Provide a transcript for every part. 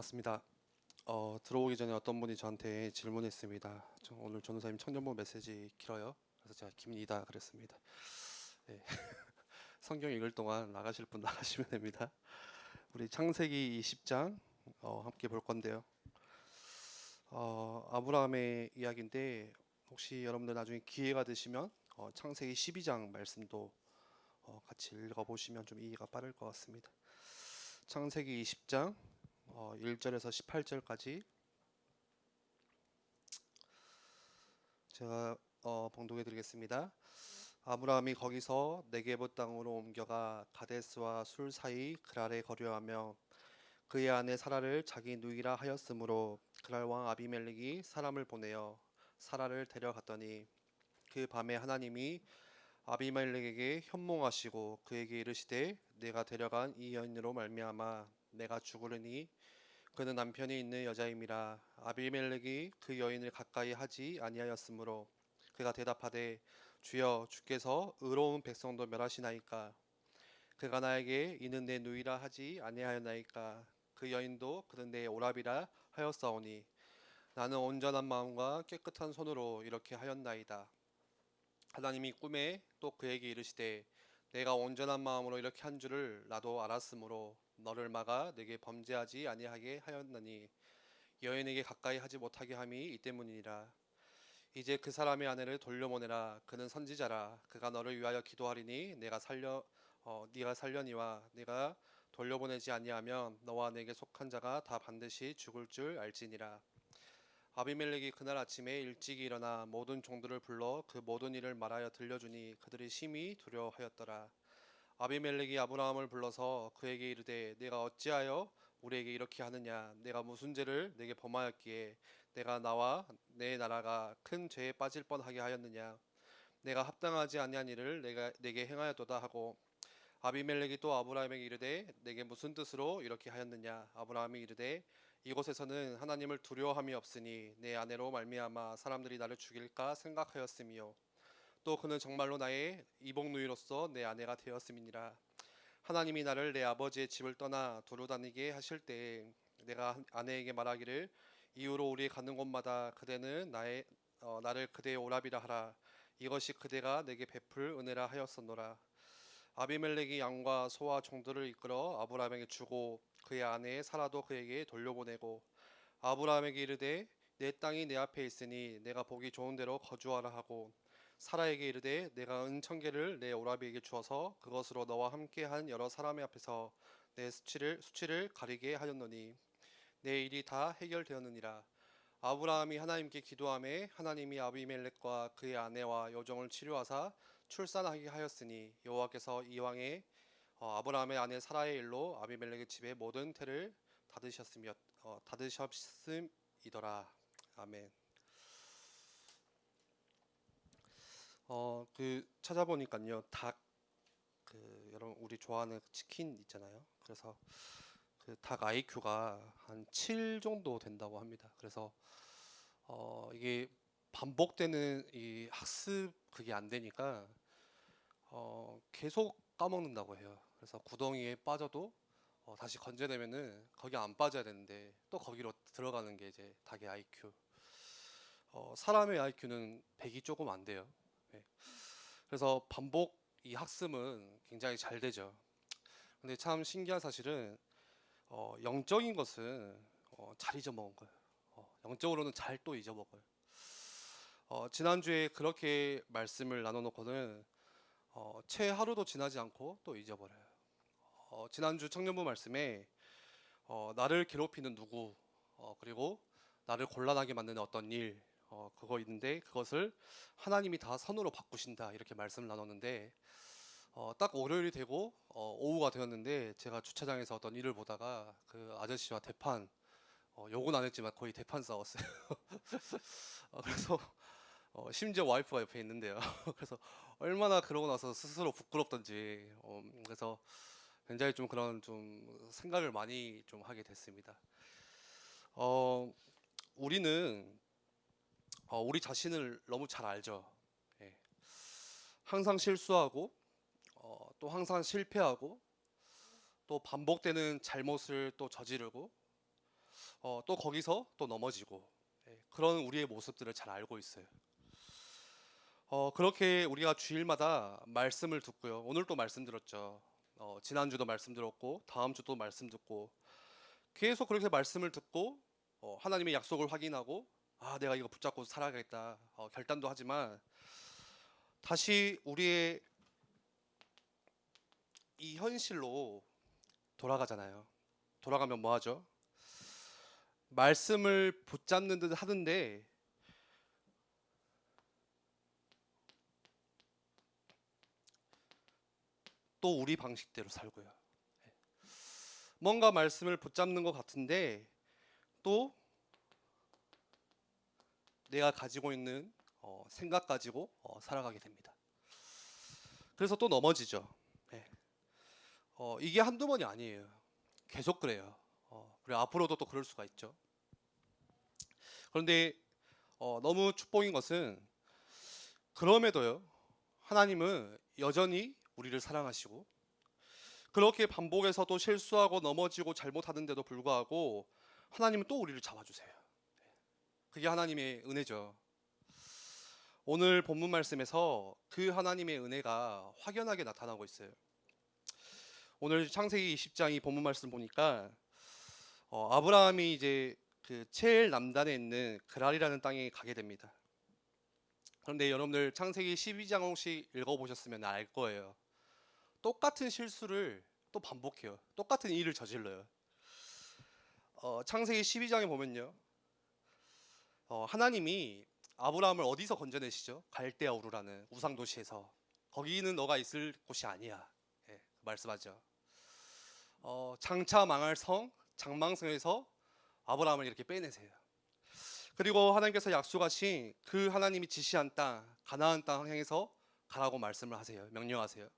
반갑습니다. 들어오기 전에 어떤 분이 저한테 질문했습니다. 오늘 전도사님 청년부 메시지 길어요. 그래서 제가 깁니다 그랬습니다. 네. 성경 읽을 동안 나가실 분 나가시면 됩니다. 우리 창세기 20장 함께 볼 건데요. 아브라함의 이야기인데 혹시 여러분들 나중에 기회가 되시면 창세기 12장 말씀도 같이 읽어보시면 좀 이해가 빠를 것 같습니다. 창세기 20장 1절에서 18절까지 제가 봉독해 드리겠습니다. 아브라함이 거기서 네게브 땅으로 옮겨가 가데스와 술 사이 그랄에 거류하며 그의 아내 사라를 자기 누이라 하였으므로 그랄 왕 아비멜렉이 사람을 보내어 사라를 데려갔더니 그 밤에 하나님이 아비멜렉에게 현몽하시고 그에게 이르시되 내가 데려간 이 여인으로 말미암아 내가 죽으리니 그는 남편이 있는 여자임이라. 아비멜렉이 그 여인을 가까이 하지 아니하였으므로 그가 대답하되 주여 주께서 의로운 백성도 멸하시나이까. 그가 나에게 이는 내 누이라 하지 아니하였나이까. 그 여인도 그는 내 오라비라 하였사오니 나는 온전한 마음과 깨끗한 손으로 이렇게 하였나이다. 하나님이 꿈에 또 그에게 이르시되 내가 온전한 마음으로 이렇게 한 줄을 나도 알았으므로 너를 막아 내게 범죄하지 아니하게 하였나니 여인에게 가까이 하지 못하게 함이 이 때문이니라. 이제 그 사람의 아내를 돌려보내라. 그는 선지자라. 그가 너를 위하여 기도하리니 네가 살려니와 네가 돌려보내지 아니하면 너와 내게 속한 자가 다 반드시 죽을 줄 알지니라. 아비멜렉이 그날 아침에 일찍 일어나 모든 종들을 불러 그 모든 일을 말하여 들려주니 그들이 심히 두려워하였더라. 아비멜렉이 아브라함을 불러서 그에게 이르되 내가 어찌하여 우리에게 이렇게 하느냐. 내가 무슨 죄를 내게 범하였기에 내가 나와 내 나라가 큰 죄에 빠질 뻔하게 하였느냐. 내가 합당하지 아니한 일을 내게 행하였도다 하고 아비멜렉이 또 아브라함에게 이르되 내게 무슨 뜻으로 이렇게 하였느냐. 아브라함이 이르되 이곳에서는 하나님을 두려워함이 없으니 내 아내로 말미암아 사람들이 나를 죽일까 생각하였으며 또 그는 정말로 나의 이복누이로서 내 아내가 되었음이니라. 하나님이 나를 내 아버지의 집을 떠나 두루 다니게 하실 때에 내가 아내에게 말하기를 이후로 우리 가는 곳마다 그대는 나를 그대의 오라비라 하라. 이것이 그대가 내게 베풀 은혜라 하였었노라. 아비멜렉이 양과 소와 종들을 이끌어 아브라함에게 주고 그의 아내 사라도 그에게 돌려보내고 아브라함에게 이르되 내 땅이 내 앞에 있으니 내가 보기 좋은 대로 거주하라 하고 사라에게 이르되 내가 은천계를 내 오라비에게 주어서 그것으로 너와 함께한 여러 사람의 앞에서 내 수치를 가리게 하였노니 내 일이 다 해결되었느니라. 아브라함이 하나님께 기도하매 하나님이 아비멜렉과 그의 아내와 여종을 치료하사 출산하게 하였으니 여호와께서 이왕에 아브라함의 아내 사라의 일로 아비멜렉의 집에 모든 태를 닫으셨음이더라. 아멘. 찾아보니까요, 여러분 우리 좋아하는 치킨 있잖아요. 그래서 그 닭 IQ가 한 7 정도 된다고 합니다. 그래서 이게 반복되는 이 학습 그게 안 되니까 계속 까먹는다고 해요. 그래서 구덩이에 빠져도 다시 건져내면은 거기 안 빠져야 되는데 또 거기로 들어가는 게 이제 닭의 IQ. 사람의 IQ는 100이 조금 안 돼요. 네. 그래서 반복 이 학습은 굉장히 잘 되죠. 근데 참 신기한 사실은 영적인 것은 잘 잊어먹은 거예요. 영적으로는 잘 또 잊어먹어요. 지난주에 그렇게 말씀을 나눠놓고는 채 하루도 지나지 않고 또 잊어버려요. 지난주 청년부 말씀에 나를 괴롭히는 누구, 그리고 나를 곤란하게 만드는 어떤 일, 그거 있는데 그것을 하나님이 다 선으로 바꾸신다 이렇게 말씀을 나눴는데 딱 월요일이 되고 오후가 되었는데 제가 주차장에서 어떤 일을 보다가 그 아저씨와 욕은 안 했지만 거의 대판 싸웠어요. 그래서 심지어 와이프가 옆에 있는데요. 그래서 얼마나 그러고 나서 스스로 부끄럽던지 그래서 굉장히 좀 그런 좀 생각을 많이 좀 하게 됐습니다. 어, 우리는 우리 자신을 너무 잘 알죠. 예. 항상 실수하고 또 항상 실패하고 또 반복되는 잘못을 또 저지르고 또 거기서 또 넘어지고, 그런 우리의 모습들을 잘 알고 있어요. 그렇게 우리가 주일마다 말씀을 듣고요. 오늘 또 말씀 들었죠. 지난주도 말씀 들었고 다음 주도 말씀 듣고 계속 그렇게 말씀을 듣고 하나님의 약속을 확인하고 내가 이거 붙잡고 살아야겠다 결단도 하지만 다시 우리의 이 현실로 돌아가잖아요. 돌아가면 뭐 하죠? 말씀을 붙잡는 듯 하는데 또 우리 방식대로 살고요. 뭔가 말씀을 붙잡는 것 같은데 또 내가 가지고 있는 생각 가지고 살아가게 됩니다. 그래서 또 넘어지죠. 이게 한두 번이 아니에요. 계속 그래요. 그리고 앞으로도 또 그럴 수가 있죠. 그런데 너무 축복인 것은 그럼에도요, 하나님은 여전히 우리를 사랑하시고 그렇게 반복해서 또 실수하고 넘어지고 잘못하는데도 불구하고 하나님은 또 우리를 잡아주세요. 그게 하나님의 은혜죠. 오늘 본문 말씀에서 그 하나님의 은혜가 확연하게 나타나고 있어요. 오늘 창세기 20장 이 본문 말씀 보니까 아브라함이 이제 그 제일 남단에 있는 그랄이라는 땅에 가게 됩니다. 그런데 여러분들 창세기 12장 혹시 읽어보셨으면 알 거예요. 똑같은 실수를 또 반복해요. 똑같은 일을 저질러요. 창세기 12장에 보면요, 하나님이 아브라함을 어디서 건져내시죠? 갈대아 우르라는 우상 도시에서. 거기는 너가 있을 곳이 아니야. 말씀하죠. 장차 망할 성 장망성에서 아브라함을 이렇게 빼내세요. 그리고 하나님께서 약속하신 그 하나님이 지시한 땅 가나안 땅 향해서 가라고 말씀을 하세요. 명령하세요.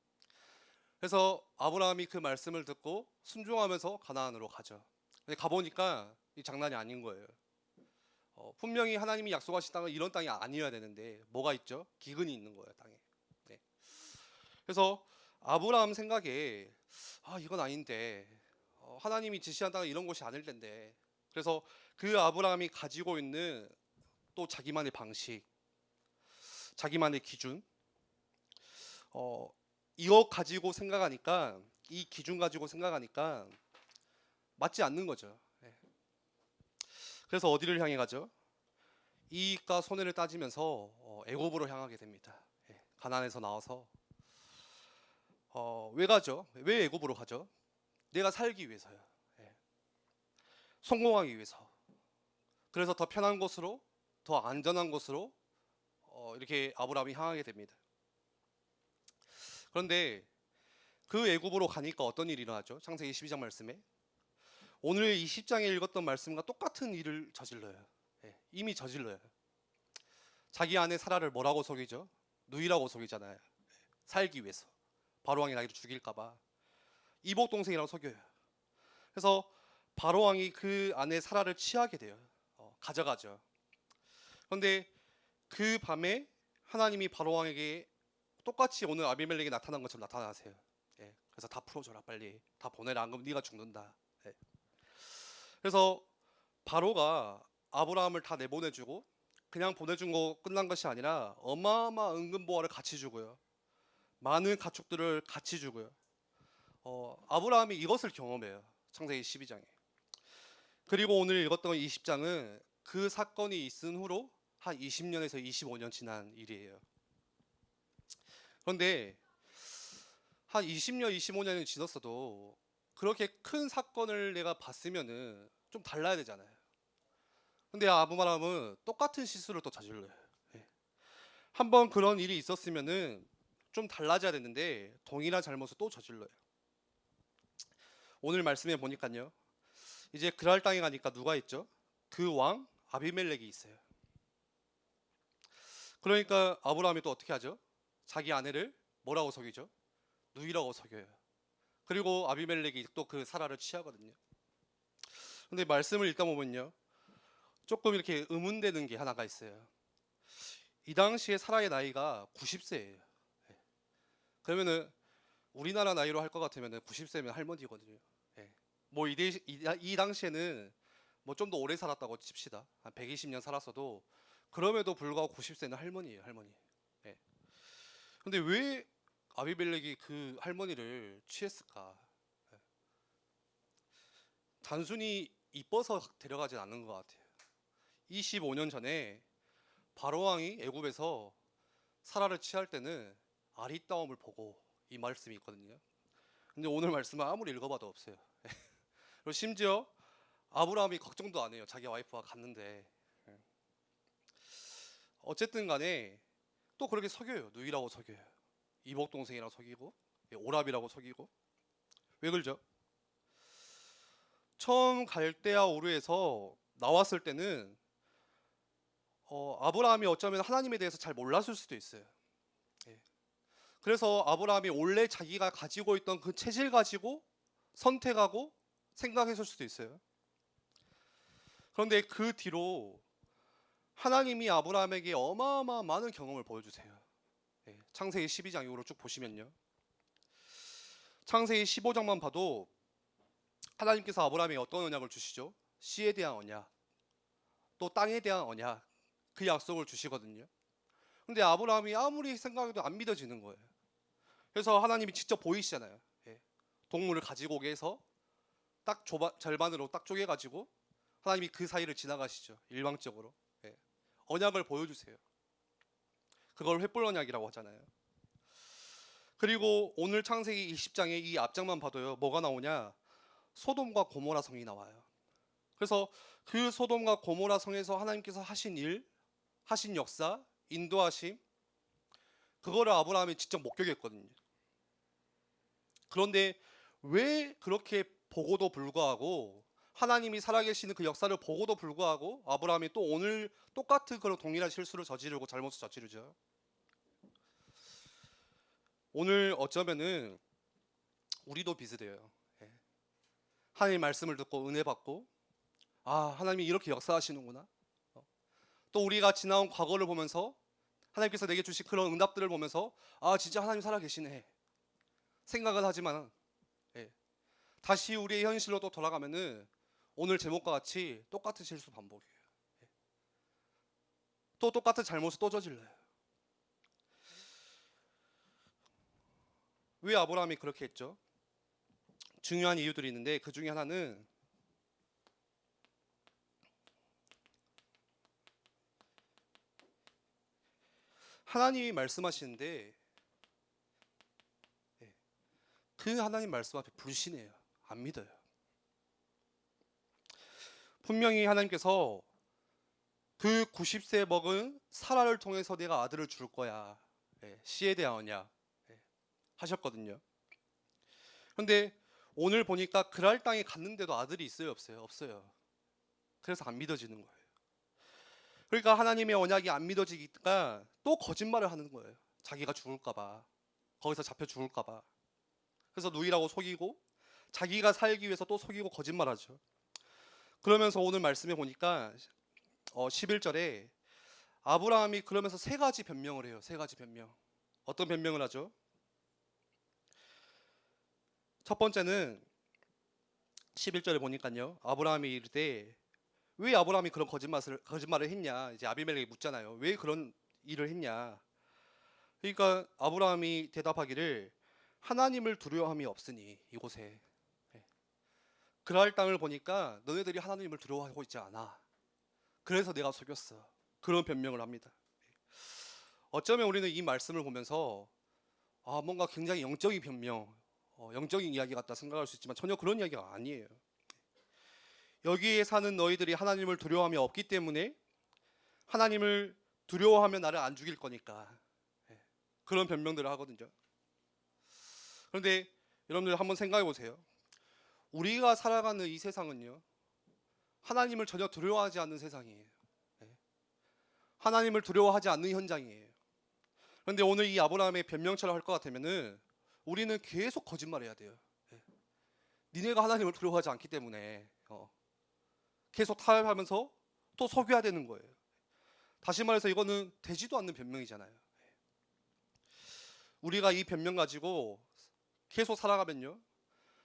그래서 아브라함이 그 말씀을 듣고 순종하면서 가나안으로 가죠. 근데 가보니까 이 장난이 아닌 거예요. 분명히 하나님이 약속하신 땅은 이런 땅이 아니어야 되는데 뭐가 있죠? 기근이 있는 거예요, 땅에. 네. 그래서 아브라함 생각에 이건 아닌데 하나님이 지시한 땅은 이런 곳이 아닐 텐데, 그래서 그 아브라함이 가지고 있는 또 자기만의 방식, 자기만의 기준, 이거 가지고 생각하니까, 이 기준 가지고 생각하니까 맞지 않는 거죠. 그래서 어디를 향해 가죠? 이익과 손해를 따지면서 애굽으로 향하게 됩니다. 가나안에서 나와서 왜 가죠? 왜 애굽으로 가죠? 내가 살기 위해서요. 성공하기 위해서. 그래서 더 편한 곳으로, 더 안전한 곳으로 이렇게 아브라함이 향하게 됩니다. 그런데 그 애굽으로 가니까 어떤 일이 일어나죠? 창세기 12장 말씀에 오늘 이 10장에 읽었던 말씀과 똑같은 일을 저질러요. 이미 저질러요. 자기 아내 사라를 뭐라고 속이죠? 누이라고 속이잖아요. 살기 위해서. 바로왕이 나이를 죽일까봐 이복 동생이라고 속여요. 그래서 바로왕이 그 아내 사라를 취하게 돼요. 가져가죠. 그런데 그 밤에 하나님이 바로왕에게 똑같이 오늘 아비멜렉이 나타난 것처럼 나타나세요. 그래서 다 풀어줘라, 빨리 다 보내라, 안 그러면 네가 죽는다. 그래서 바로가 아브라함을 다 내보내주고 그냥 보내준 거 끝난 것이 아니라 어마어마한 은근보화를 같이 주고요, 많은 가축들을 같이 주고요. 아브라함이 이것을 경험해요, 창세기 12장에. 그리고 오늘 읽었던 20장은 그 사건이 있은 후로 한 20년에서 25년 지난 일이에요. 그런데 한 20년, 25년이 지났어도 그렇게 큰 사건을 내가 봤으면은 좀 달라야 되잖아요. 근데 아브라함은 똑같은 실수를 또 저질러요. 한번 그런 일이 있었으면은 좀 달라져야 되는데 동일한 잘못을 또 저질러요. 오늘 말씀에 보니까요, 이제 그랄 땅에 가니까 누가 있죠? 그 왕 아비멜렉이 있어요. 그러니까 아브라함이 또 어떻게 하죠? 자기 아내를 뭐라고 속이죠? 누이라고 속여요. 그리고 아비멜렉이 또 그 사라를 취하거든요. 근데 말씀을 읽다 보면요, 조금 이렇게 의문되는 게 하나가 있어요. 이 당시에 사라의 나이가 90세예요. 그러면은 우리나라 나이로 할 것 같으면 90세면 할머니거든요. 이 당시에는 뭐 좀 더 오래 살았다고 칩시다. 한 120년 살았어도 그럼에도 불구하고 90세는 할머니예요, 할머니. 예. 근데 왜 아비멜렉이 그 할머니를 취했을까? 예. 단순히 이뻐서 데려가진 않는 것 같아요. 25년 전에 바로 왕이 애굽에서 사라를 취할 때는 아리따움을 보고 이 말씀이 있거든요. 근데 오늘 말씀은 아무리 읽어봐도 없어요. 그리고 심지어 아브라함이 걱정도 안 해요. 자기 와이프와 갔는데. 어쨌든 간에 또 그렇게 속여요. 누이라고 속여요. 이복 동생이라고 속이고 오랍이라고 속이고. 왜 그러죠? 처음 갈대아 우르에서 나왔을 때는 아브라함이 어쩌면 하나님에 대해서 잘 몰랐을 수도 있어요. 예. 그래서 아브라함이 원래 자기가 가지고 있던 그 체질 가지고 선택하고 생각했을 수도 있어요. 그런데 그 뒤로 하나님이 아브라함에게 어마어마한 많은 경험을 보여주세요. 예. 창세기 12장 이후로 쭉 보시면요. 창세기 15장만 봐도 하나님께서 아브라함에게 어떤 언약을 주시죠? 씨에 대한 언약, 또 땅에 대한 언약, 그 약속을 주시거든요. 근데 아브라함이 아무리 생각해도 안 믿어지는 거예요. 그래서 하나님이 직접 보이시잖아요. 예. 동물을 가지고 오게 해서 딱 절반으로 딱 쪼개가지고 하나님이 그 사이를 지나가시죠. 일방적으로. 예. 언약을 보여주세요. 그걸 횃불 언약이라고 하잖아요. 그리고 오늘 창세기 20장의 이 앞장만 봐도요. 뭐가 나오냐? 소돔과 고모라 성이 나와요. 그래서 그 소돔과 고모라 성에서 하나님께서 하신 일, 하신 역사, 인도하심, 그거를 아브라함이 직접 목격했거든요. 그런데 왜 그렇게 보고도 불구하고 하나님이 살아계시는 그 역사를 보고도 불구하고 아브라함이 또 오늘 똑같은 그런 동일한 실수를 저지르고 잘못을 저지르죠? 오늘 어쩌면은 우리도 비슷해요. 예. 하나님 말씀을 듣고 은혜 받고 하나님이 이렇게 역사하시는구나. 또 우리가 지나온 과거를 보면서 하나님께서 내게 주신 그런 응답들을 보면서 진짜 하나님 살아계시네 생각은 하지만 다시 우리의 현실로 또 돌아가면은 오늘 제목과 같이 똑같은 실수 반복이에요. 또 똑같은 잘못을 또 저질러요. 왜 아브라함이 그렇게 했죠? 중요한 이유들이 있는데 그 중에 하나는 하나님이 말씀하시는데 그 하나님 말씀 앞에 불신해요. 안 믿어요. 분명히 하나님께서 그 90세 먹은 사라를 통해서 내가 아들을 줄 거야. 씨에 대한 언약 하셨거든요. 그런데 오늘 보니까 그랄 땅에 갔는데도 아들이 있어요, 없어요? 없어요. 그래서 안 믿어지는 거예요. 그러니까 하나님의 언약이 안 믿어지니까 또 거짓말을 하는 거예요. 자기가 죽을까 봐. 거기서 잡혀 죽을까 봐. 그래서 누이라고 속이고 자기가 살기 위해서 또 속이고 거짓말하죠. 그러면서 오늘 말씀에 보니까 11절에 아브라함이 그러면서 세 가지 변명을 해요. 세 가지 변명. 어떤 변명을 하죠? 첫 번째는 11절에 보니까요. 아브라함이 이르되 왜 아브라함이 그런 거짓말을 했냐? 이제 아비멜렉이 묻잖아요. 왜 그런 일을 했냐? 그러니까 아브라함이 대답하기를 하나님을 두려워함이 없으니 이곳에 그랄 땅을 보니까 너네들이 하나님을 두려워하고 있지 않아. 그래서 내가 속였어. 그런 변명을 합니다. 어쩌면 우리는 이 말씀을 보면서 뭔가 굉장히 영적인 변명, 영적인 이야기 같다 생각할 수 있지만 전혀 그런 이야기가 아니에요. 여기에 사는 너희들이 하나님을 두려워함이 없기 때문에 하나님을 두려워하면 나를 안 죽일 거니까 그런 변명들을 하거든요. 그런데 여러분들 한번 생각해 보세요. 우리가 살아가는 이 세상은요, 하나님을 전혀 두려워하지 않는 세상이에요. 하나님을 두려워하지 않는 현장이에요. 그런데 오늘 이 아브라함의 변명처럼 할 것 같으면은 우리는 계속 거짓말해야 돼요. 니네가 하나님을 두려워하지 않기 때문에 계속 타협하면서 또 속여야 되는 거예요. 다시 말해서 이거는 되지도 않는 변명이잖아요. 우리가 이 변명 가지고 계속 살아가면요,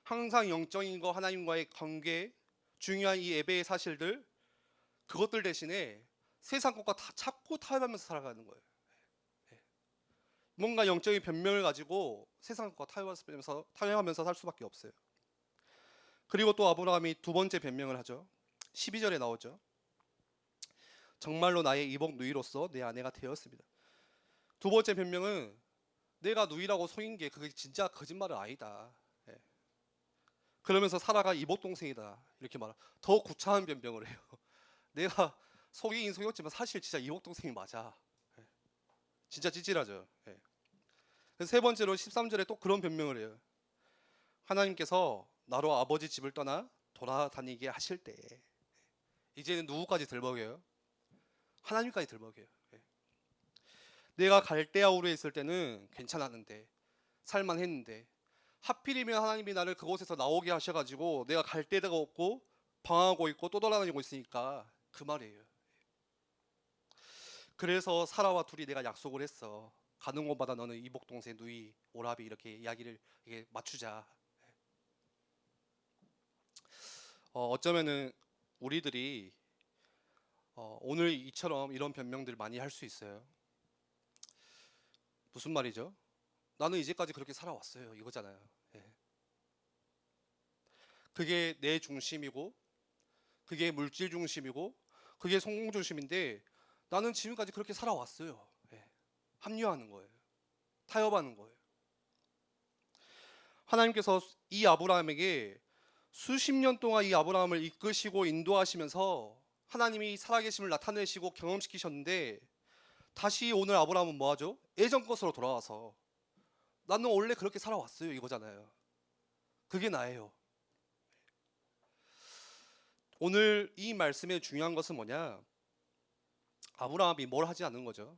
항상 영적인 거 하나님과의 관계 중요한 이 예배의 사실들, 그것들 대신에 세상 것과 다 찾고 타협하면서 살아가는 거예요. 뭔가 영적인 변명을 가지고 세상 것과 타협하면서 살 수밖에 없어요. 그리고 또 아브라함이 두 번째 변명을 하죠. 12절에 나오죠. 정말로 나의 이복 누이로서 내 아내가 되었습니다. 두 번째 변명은 내가 누이라고 속인 게 그게 진짜 거짓말은 아니다. 그러면서 사라가 이복 동생이다 이렇게 말하. 더 구차한 변명을 해요. 내가 속이긴 속였지만 사실 진짜 이복 동생이 맞아. 진짜 찌질하죠. 세 번째로 13절에 또 그런 변명을 해요. 하나님께서 나로 아버지 집을 떠나 돌아다니게 하실 때 이제는 누구까지 들먹여요? 하나님까지 들먹여요. 내가 갈대아 우르에 있을 때는 괜찮았는데 살만했는데 하필이면 하나님이 나를 그곳에서 나오게 하셔가지고 내가 갈 데가 없고 방황하고 있고 또 돌아다니고 있으니까 그 말이에요. 그래서 사라와 둘이 내가 약속을 했어. 가는 곳마다 너는 이복 동생 누이 오라비 이렇게 이야기를 맞추자. 어쩌면은 우리들이 오늘 이처럼 이런 변명들을 많이 할 수 있어요. 무슨 말이죠? 나는 이제까지 그렇게 살아왔어요 이거잖아요. 그게 내 중심이고 그게 물질 중심이고 그게 성공 중심인데 나는 지금까지 그렇게 살아왔어요. 합리화하는 거예요. 타협하는 거예요. 하나님께서 이 아브라함에게 수십 년 동안 이 아브라함을 이끄시고 인도하시면서 하나님이 살아계심을 나타내시고 경험시키셨는데 다시 오늘 아브라함은 뭐하죠? 예전 것으로 돌아와서 나는 원래 그렇게 살아왔어요 이거잖아요. 그게 나예요. 오늘 이 말씀의 중요한 것은 뭐냐? 아브라함이 뭘 하지 않은 거죠.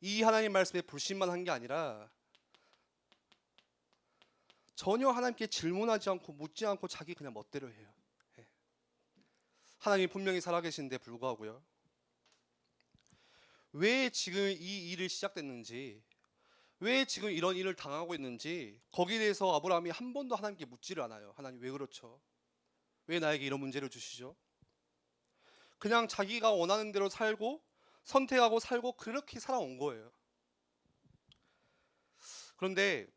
이 하나님 말씀에 불신만 한 게 아니라 전혀 하나님께 질문하지 않고 묻지 않고 자기 그냥 멋대로 해요. 하나님이 분명히 살아계시는데 불구하고요. 왜 지금 이 일이 시작됐는지, 왜 지금 이런 일을 당하고 있는지 거기에 대해서 아브라함이 한 번도 하나님께 묻지를 않아요. 하나님 왜 그렇죠? 왜 나에게 이런 문제를 주시죠? 그냥 자기가 원하는 대로 살고 선택하고 살고 그렇게 살아온 거예요. 그런데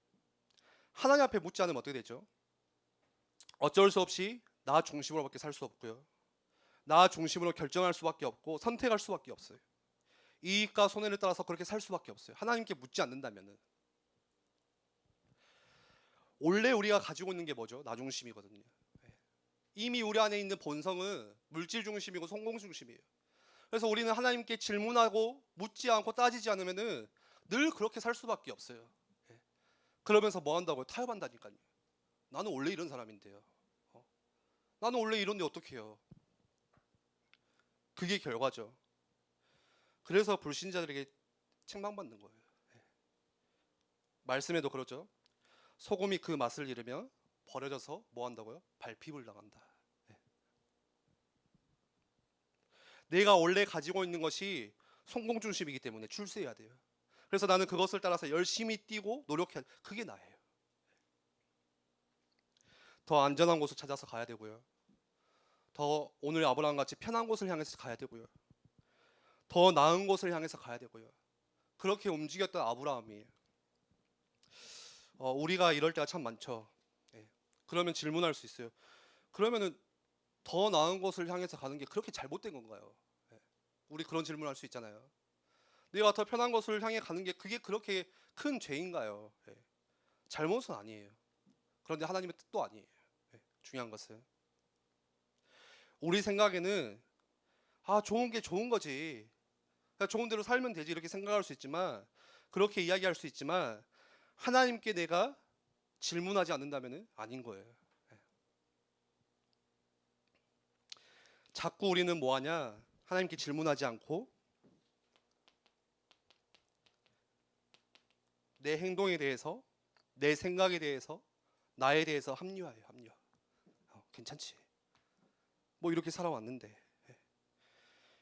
하나님 앞에 묻지 않으면 어떻게 되죠? 어쩔 수 없이 나 중심으로밖에 살 수 없고요. 나 중심으로 결정할 수밖에 없고 선택할 수밖에 없어요. 이익과 손해를 따라서 그렇게 살 수밖에 없어요. 하나님께 묻지 않는다면은. 원래 우리가 가지고 있는 게 뭐죠? 나 중심이거든요. 이미 우리 안에 있는 본성은 물질 중심이고 성공 중심이에요. 그래서 우리는 하나님께 질문하고 묻지 않고 따지지 않으면은 늘 그렇게 살 수밖에 없어요. 그러면서 뭐 한다고요? 타협한다니까요. 나는 원래 이런 사람인데요. 나는 원래 이런데 어떻게 해요? 그게 결과죠. 그래서 불신자들에게 책망받는 거예요. 말씀에도 그러죠. 소금이 그 맛을 잃으면 버려져서 뭐 한다고요? 발핍을 당한다. 내가 원래 가지고 있는 것이 성공 중심이기 때문에 출세해야 돼요. 그래서 나는 그것을 따라서 열심히 뛰고 노력해야 돼. 그게 나예요. 더 안전한 곳을 찾아서 가야 되고요. 더 오늘 아브라함 같이 편한 곳을 향해서 가야 되고요. 더 나은 곳을 향해서 가야 되고요. 그렇게 움직였던 아브라함이에요. 우리가 이럴 때가 참 많죠. 그러면 질문할 수 있어요. 그러면은 더 나은 곳을 향해서 가는 게 그렇게 잘못된 건가요? 우리 그런 질문할 수 있잖아요. 내가 더 편한 곳을 향해 가는 게 그게 그렇게 큰 죄인가요? 잘못은 아니에요. 그런데 하나님의 뜻도 아니에요. 중요한 것은 우리 생각에는 좋은 게 좋은 거지. 그냥 좋은 대로 살면 되지 이렇게 생각할 수 있지만 그렇게 이야기할 수 있지만 하나님께 내가 질문하지 않는다면 아닌 거예요. 자꾸 우리는 뭐하냐? 하나님께 질문하지 않고 내 행동에 대해서 내 생각에 대해서 나에 대해서 합리화해요. 합리화. 괜찮지. 뭐 이렇게 살아왔는데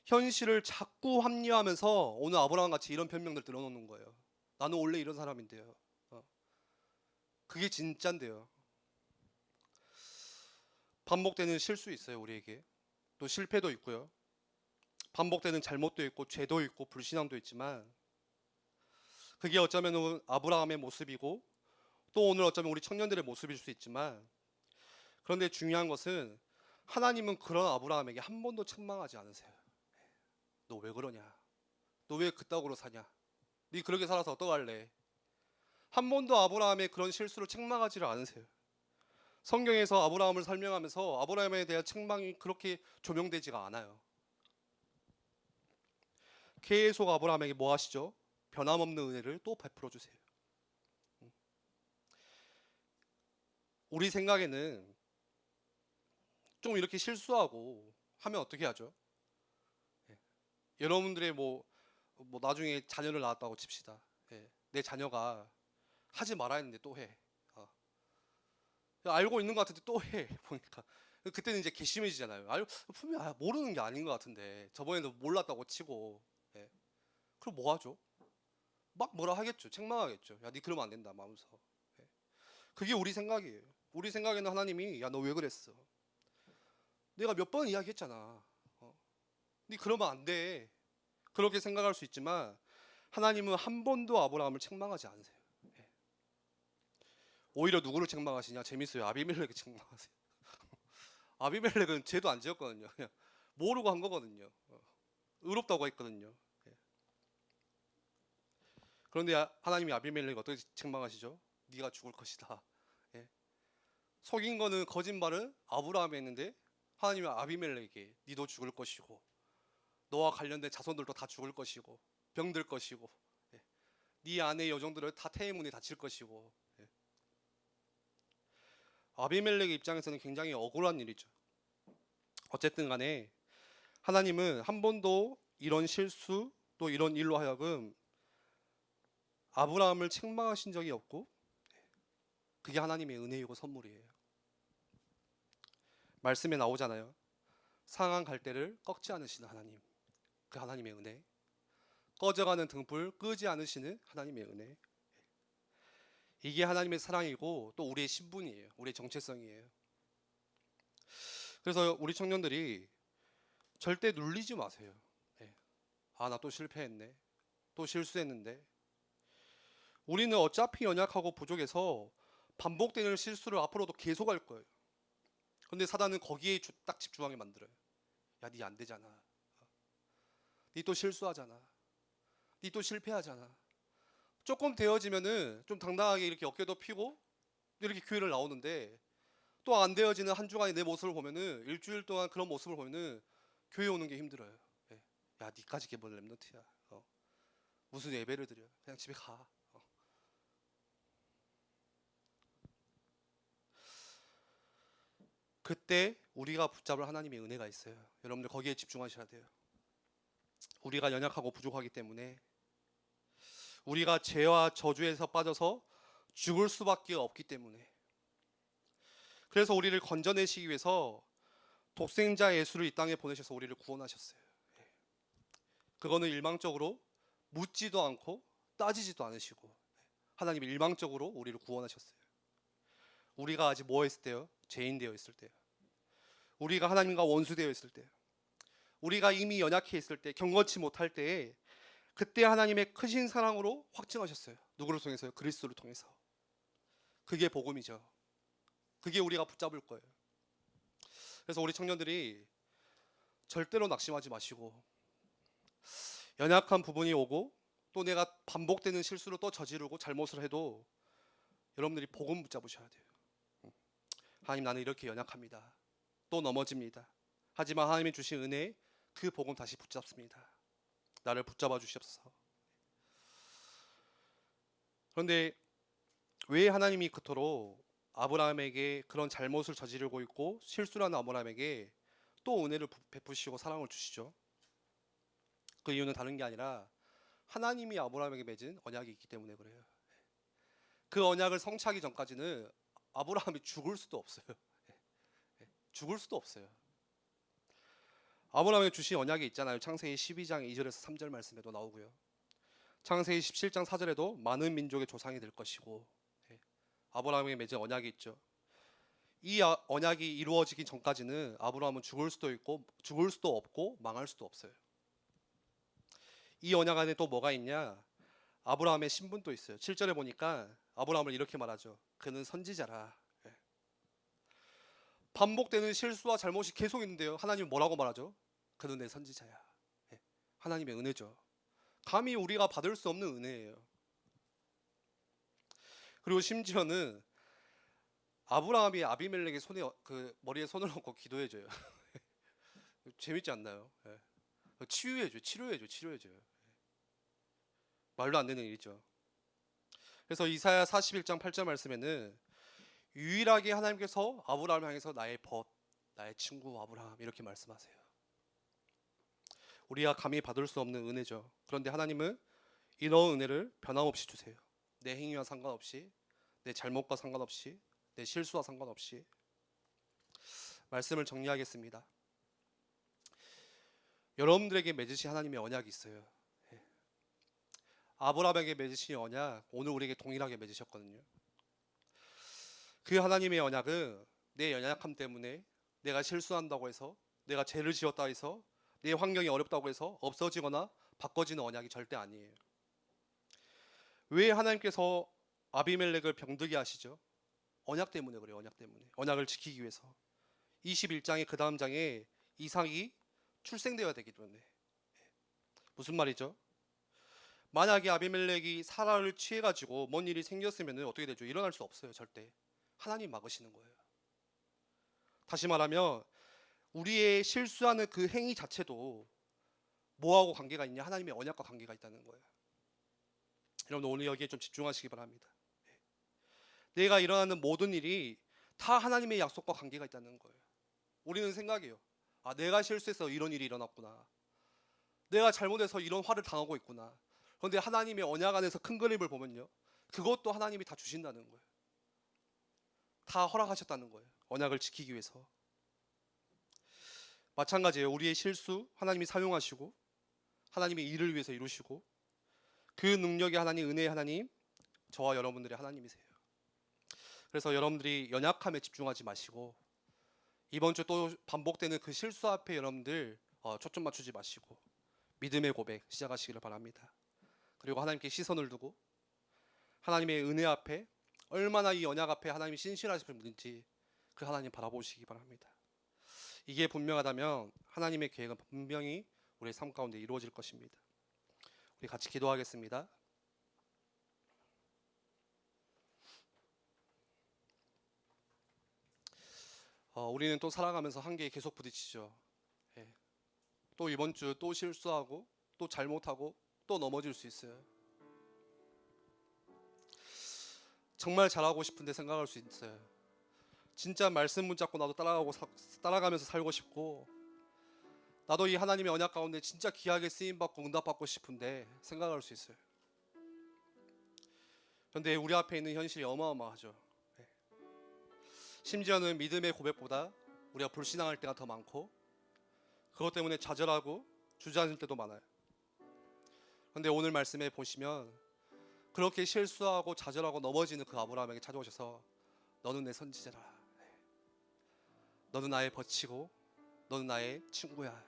현실을 자꾸 합리화하면서 오늘 아브라함 같이 이런 변명들 들어놓는 거예요. 나는 원래 이런 반복되는 실수 있어요, 우리에게. 또 실패도 있고요. 반복되는 잘못도 있고 죄도 있고 불신앙도 있지만, 그게 어쩌면 아브라함의 모습이고 또 오늘 어쩌면 우리 청년들의 모습일 수 있지만, 그런데 중요한 것은 하나님은 그런 아브라함에게 한 번도 책망하지 않으세요. 너 왜 그러냐? 너 왜 그따구로 사냐? 네 그렇게 살아서 어떡할래? 한 번도 아브라함의 그런 실수를 책망하지를 않으세요. 성경에서 아브라함을 설명하면서 아브라함에 대한 책망이 그렇게 조명되지가 않아요. 계속 아브라함에게 뭐 하시죠? 변함없는 은혜를 또 베풀어 주세요. 우리 생각에는 좀 이렇게 실수하고 하면 어떻게 하죠? 여러분들의 뭐 나중에 자녀를 낳았다고 칩시다. 내 자녀가 하지 말아야 했는데 또 해. 알고 있는 것 같은데 또 해. 보니까 그때는 이제 괘씸해지잖아요. 분명 모르는 게 아닌 것 같은데 저번에도 몰랐다고 치고. 그럼 뭐 하죠? 막 뭐라 하겠죠. 책망하겠죠. 야, 니 그러면 안 된다. 마음서. 그게 우리 생각이에요. 우리 생각에는 하나님이 야, 너 왜 그랬어? 내가 몇 번 이야기했잖아. 니 그러면 안 돼. 그렇게 생각할 수 있지만 하나님은 한 번도 아브라함을 책망하지 않으세요. 오히려 누구를 책망하시냐? 재밌어요. 아비멜렉을 책망하세요. 아비멜렉은 죄도 안 지었거든요. 그냥 모르고 한 거거든요. 의롭다고 했거든요. 그런데 하나님이 아비멜렉을 어떻게 책망하시죠? 네가 죽을 것이다. 속인 거는 거짓말은 아브라함이 했는데 하나님이 아비멜렉에게 네도 죽을 것이고 너와 관련된 자손들도 다 죽을 것이고 병들 것이고 네 아내의 여종들은 다 태의 문에 닫힐 것이고. 아비멜렉의 입장에서는 굉장히 억울한 일이죠. 어쨌든 간에 하나님은 한 번도 이런 실수 또 이런 일로 하여금 아브라함을 책망하신 적이 없고, 그게 하나님의 은혜이고 선물이에요. 말씀에 나오잖아요. 상한 갈대를 꺾지 않으시는 하나님, 그 하나님의 은혜. 꺼져가는 등불 끄지 않으시는 하나님의 은혜. 이게 하나님의 사랑이고 또 우리의 신분이에요. 우리의 정체성이에요. 그래서 우리 청년들이 절대 눌리지 마세요. 나 또 실패했네. 또 실수했는데. 우리는 어차피 연약하고 부족해서 반복되는 실수를 앞으로도 계속할 거예요. 근데 사단은 거기에 딱 집중하게 만들어요. 야, 니 안 되잖아. 니 또 실수하잖아. 니 또 실패하잖아. 조금 되어지면은 좀 당당하게 이렇게 어깨도 펴고 이렇게 교회를 나오는데, 또 안 되어지는 한 주간의 내 모습을 보면은, 일주일 동안 그런 모습을 보면은 교회 오는 게 힘들어요. 야, 니까지 이게 뭔 랩런트야. 무슨 예배를 드려. 그냥 집에 가. 그때 우리가 붙잡을 하나님의 은혜가 있어요. 여러분들 거기에 집중하셔야 돼요. 우리가 연약하고 부족하기 때문에, 우리가 죄와 저주에서 빠져서 죽을 수밖에 없기 때문에, 그래서 우리를 건져내시기 위해서 독생자 예수를 이 땅에 보내셔서 우리를 구원하셨어요. 그거는 일방적으로 묻지도 않고 따지지도 않으시고 하나님이 일방적으로 우리를 구원하셨어요. 우리가 아직 뭐 했을 때요? 죄인 되어 있을 때요. 우리가 하나님과 원수 되어 있을 때요. 우리가 이미 연약해 있을 때, 경건치 못할 때에, 그때 하나님의 크신 사랑으로 확증하셨어요. 누구를 통해서요? 그리스도를 통해서. 그게 복음이죠. 그게 우리가 붙잡을 거예요. 그래서 우리 청년들이 절대로 낙심하지 마시고, 연약한 부분이 오고 또 내가 반복되는 실수를 또 저지르고 잘못을 해도 여러분들이 복음 붙잡으셔야 돼요. 하나님, 나는 이렇게 연약합니다. 또 넘어집니다. 하지만 하나님이 주신 은혜, 그 복음 다시 붙잡습니다. 나를 붙잡아 주시옵소서. 그런데 왜 하나님이 그토록 아브라함에게 그런 잘못을 저지르고 있고 실수를 하는 아브라함에게 또 은혜를 베푸시고 사랑을 주시죠? 그 이유는 다른 게 아니라 하나님이 아브라함에게 맺은 언약이 있기 때문에 그래요. 그 언약을 성취하기 전까지는 아브라함이 죽을 수도 없어요. 죽을 수도 없어요. 아브라함에게 주신 언약이 있잖아요. 창세기 12장 2절에서 3절 말씀에도 나오고요. 창세기 17장 4절에도 많은 민족의 조상이 될 것이고, 아브라함에게 맺은 언약이 있죠. 이 언약이 이루어지기 전까지는 아브라함은 죽을 수도 있고 죽을 수도 없고 망할 수도 없어요. 이 언약 안에 또 뭐가 있냐? 아브라함의 신분도 있어요. 7절에 보니까 아브라함을 이렇게 말하죠. 그는 선지자라. 예. 반복되는 실수와 잘못이 계속 있는데요. 하나님은 뭐라고 말하죠? 그는 내 선지자야. 예. 하나님의 은혜죠. 감히 우리가 받을 수 없는 은혜예요. 그리고 심지어는 아브라함이 아비멜렉의 손에 그 머리에 손을 얹고 기도해줘요. 재밌지 않나요? 예. 치료해줘요. 말도 안 되는 일이죠. 그래서 이사야 41장 8절 말씀에는 유일하게 하나님께서 아브라함을 향해서 나의 벗, 나의 친구 아브라함 이렇게 말씀하세요. 우리가 감히 받을 수 없는 은혜죠. 그런데 하나님은 이런 은혜를 변함없이 주세요. 내 행위와 상관없이, 내 잘못과 상관없이, 내 실수와 상관없이. 말씀을 정리하겠습니다. 여러분들에게 맺으신 하나님의 언약이 있어요. 아브라함에게 맺으신 언약, 오늘 우리에게 동일하게 맺으셨거든요. 그 하나님의 언약은 내 연약함 때문에, 내가 실수한다고 해서, 내가 죄를 지었다 해서, 내 환경이 어렵다고 해서 없어지거나 바꿔지는 언약이 절대 아니에요. 왜 하나님께서 아비멜렉을 병들게 하시죠? 언약 때문에 그래요. 언약 때문에. 언약을 지키기 위해서. 21장의 그 다음 장에 이삭이 출생되어야 되기 때문에. 무슨 말이죠? 만약에 아비멜렉이 사라를 취해가지고 뭔 일이 생겼으면 어떻게 되죠? 일어날 수 없어요. 절대. 하나님 막으시는 거예요. 다시 말하면 우리의 실수하는 그 행위 자체도 뭐하고 관계가 있냐? 하나님의 언약과 관계가 있다는 거예요. 여러분 오늘 여기에 좀 집중하시기 바랍니다. 내가 일어나는 모든 일이 다 하나님의 약속과 관계가 있다는 거예요. 우리는 생각해요. 아, 내가 실수해서 이런 일이 일어났구나. 내가 잘못해서 이런 화를 당하고 있구나. 그런데 하나님의 언약 안에서 큰 그림을 보면요, 그것도 하나님이 다 주신다는 거예요. 다 허락하셨다는 거예요. 언약을 지키기 위해서. 마찬가지예요. 우리의 실수 하나님이 사용하시고 하나님의 일을 위해서 이루시고 그 능력이 하나님, 은혜의 하나님, 저와 여러분들의 하나님이세요. 그래서 여러분들이 연약함에 집중하지 마시고 이번 주 또 반복되는 그 실수 앞에 여러분들 초점 맞추지 마시고 믿음의 고백 시작하시기를 바랍니다. 그리고 하나님께 시선을 두고 하나님의 은혜 앞에 얼마나 이 언약 앞에 하나님이 신실하신 분인지 그 하나님 바라보시기 바랍니다. 이게 분명하다면 하나님의 계획은 분명히 우리의 삶 가운데 이루어질 것입니다. 우리 같이 기도하겠습니다. 우리는 또 살아가면서 한계에 계속 부딪히죠. 예. 또 이번 주 또 실수하고 또 잘못하고 또 넘어질 수 있어요. 정말 잘하고 싶은데 생각할 수 있어요. 진짜 말씀 붙잡고 나도 따라가면서 살고 싶고 나도 이 하나님의 언약 가운데 진짜 귀하게 쓰임받고 응답받고 싶은데 생각할 수 있어요. 그런데 우리 앞에 있는 현실이 어마어마하죠. 심지어는 믿음의 고백보다 우리가 불신앙할 때가 더 많고 그것 때문에 좌절하고 주저앉을 때도 많아요. 그런데 오늘 말씀에 보시면 그렇게 실수하고 좌절하고 넘어지는 그 아브라함에게 찾아오셔서 너는 내 선지자라, 너는 나의 버치고 너는 나의 친구야.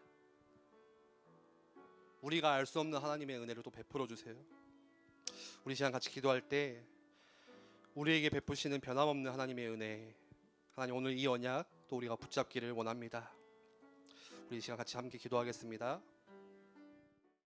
우리가 알 수 없는 하나님의 은혜를 또 베풀어 주세요. 우리 시간 같이 기도할 때 우리에게 베푸시는 변함없는 하나님의 은혜, 하나님 오늘 이 언약 또 우리가 붙잡기를 원합니다. 우리 이 시간 같이 함께 기도하겠습니다.